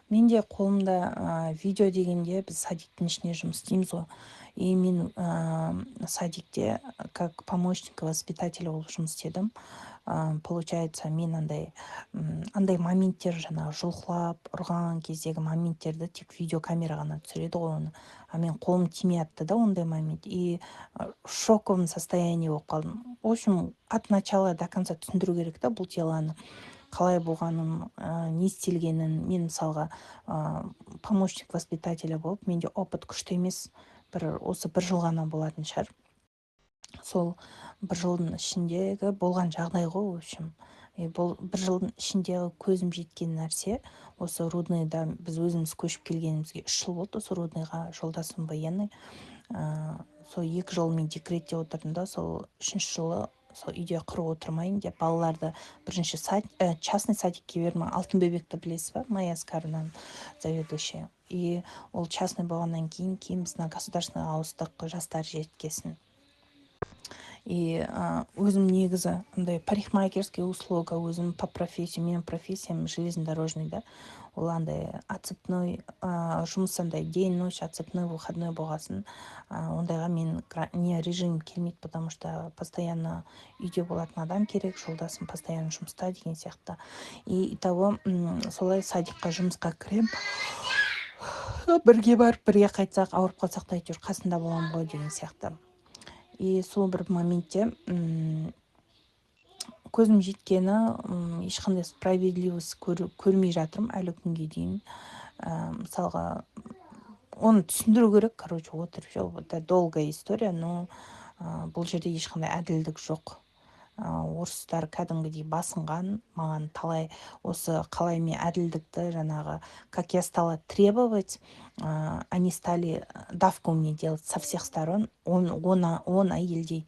Менде қолымда видео дегенде біз садиктің ішіне жұмыс істейміз ғой. И мен садикте как помощник воспитателя болып жұмыс істедім. Получается, мен андай моменттер жаңағы жұлқылап ұрған кездегі моменттерді тек видеокамера ғана түсіреді ғой оны. Мен қолым тимей атты да ондай момент. И в шоковом состоянии болып қалдым. В общем, от начала до конца түсіндіру керек та бұл теланы. Қалай болғанын, не істелгенін. Мен мысалға помощник воспитателя болып, менде опыт күшті емес. Осы бір жыл ғана болатын шығар. Сол бір жылдың ішіндегі болған жағдай ғой, в общем. Бұл бір жылдың ішіндегі көзім жеткен нәрсе, осы Рудныйда біз өзіміз көшіп келгенімізге 3 жыл болды, осы Рудныйға, жолдасым военный. Сол 2 жыл мен декретте отырдым да, сол 3-ші жылы сол үйде құр отырмайын деп балаларды бірінші частный садикке бердім. Алтынбөбекті білесіз ба? Майя Аскарованың заведующая. И ол частный болғаннан кейін біз на государственный ауыстық, жастар жеткесін. И өзім негізі андай парикмахерский услуга, өзім по профессии, менің профессиям железнодорожный да. Ол андай отцепной жұмыс, андай день ночь отцепной выходной болғасын, ондайға мен не режим келмейді, потому что постоянно үйде болатын адам керек, жолдасым постоянно жұмыста деген сияқты. И итого солай садикқа жұмысқа кірем. Бірге барып, бірге қайтсақ, ауырып қалсақ та әйтеуір қасында боламын ғой деген сияқты. И сол бір моментте көзім жеткені, ешқандай справедливость көрмей жатырмын әлі күнге дейін. Мысалға, оны түсіндіру керек, короче, отырып. Это долгая история, но бұл жерде ешқандай әділдік жоқ. Орыстар кәдімгідей басынған, маған талай осы қалай мен әділдікті жаңағы, как я стала требовать, они стали давку мне делать со всех сторон. Он әйелдей,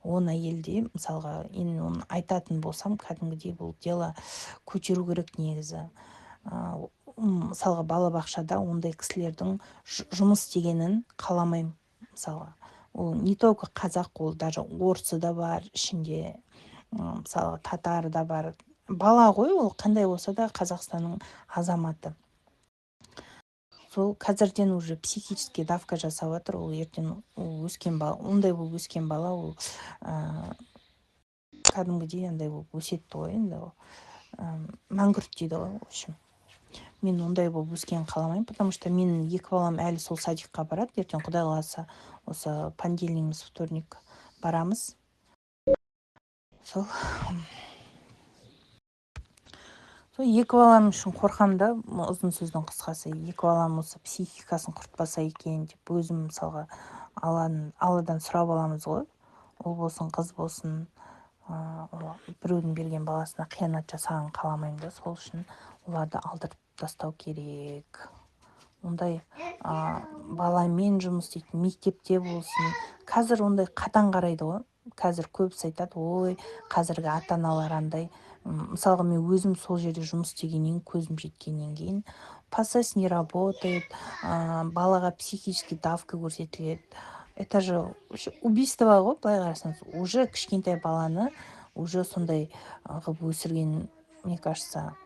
мысалға, оны айтатын болсам, кәдімгідей бұл дело көтеру керек негізі. Мысалға, балабақшада ондай кісілердің жұмыс дегенін қаламаймын. Мысалға, ол не только қазақ, ол даже орысы да бар ішінде, мысалы татары да бар. Бала ғой, ол қандай болса да Қазақстанның азаматы. Сол қазірден уже психический давка жасап жатыр. Ол ертең өскен бала, ондай болып өскен бала, ол кәдімгідей андай болып өсетті ғой енді. Мәңгүрт дейді ғой, в общем. Мен ондай болып өскен қаламаймын, потому что менің 2 балам әлі сол садикқа барады. Ертең Құдай қаласа, осы понедельник, вторник барамыз. Сол 2 балам үшін қорқам да, ұзын сөздің қысқасы. 2 балам осы психикасын құртпаса екен деп, өзім мысалға Алладан сұрап аламыз ғой. Ол болсын, қыз болсын, біреудің берген баласына қиянат жасаған қаламаймын да. Сол үшін оларды алдырып тастау керек. Ондай баламен жұмыс істейтін мектепте болсын. Қазір ондай қатаң қарайды ғой. Қазір көбісі айтады, ой, қазіргі ата-аналар андай. Мысалға, мен өзім сол жерде жұмыс істегеннен, көзім жеткеннен кейін, процесс не работает, балаға психический давка көрсетіледі. Это же убийство ғой, былай қарасаңыз. Уже кішкентай баланы уже сондай ғып өсірген, мне кажется,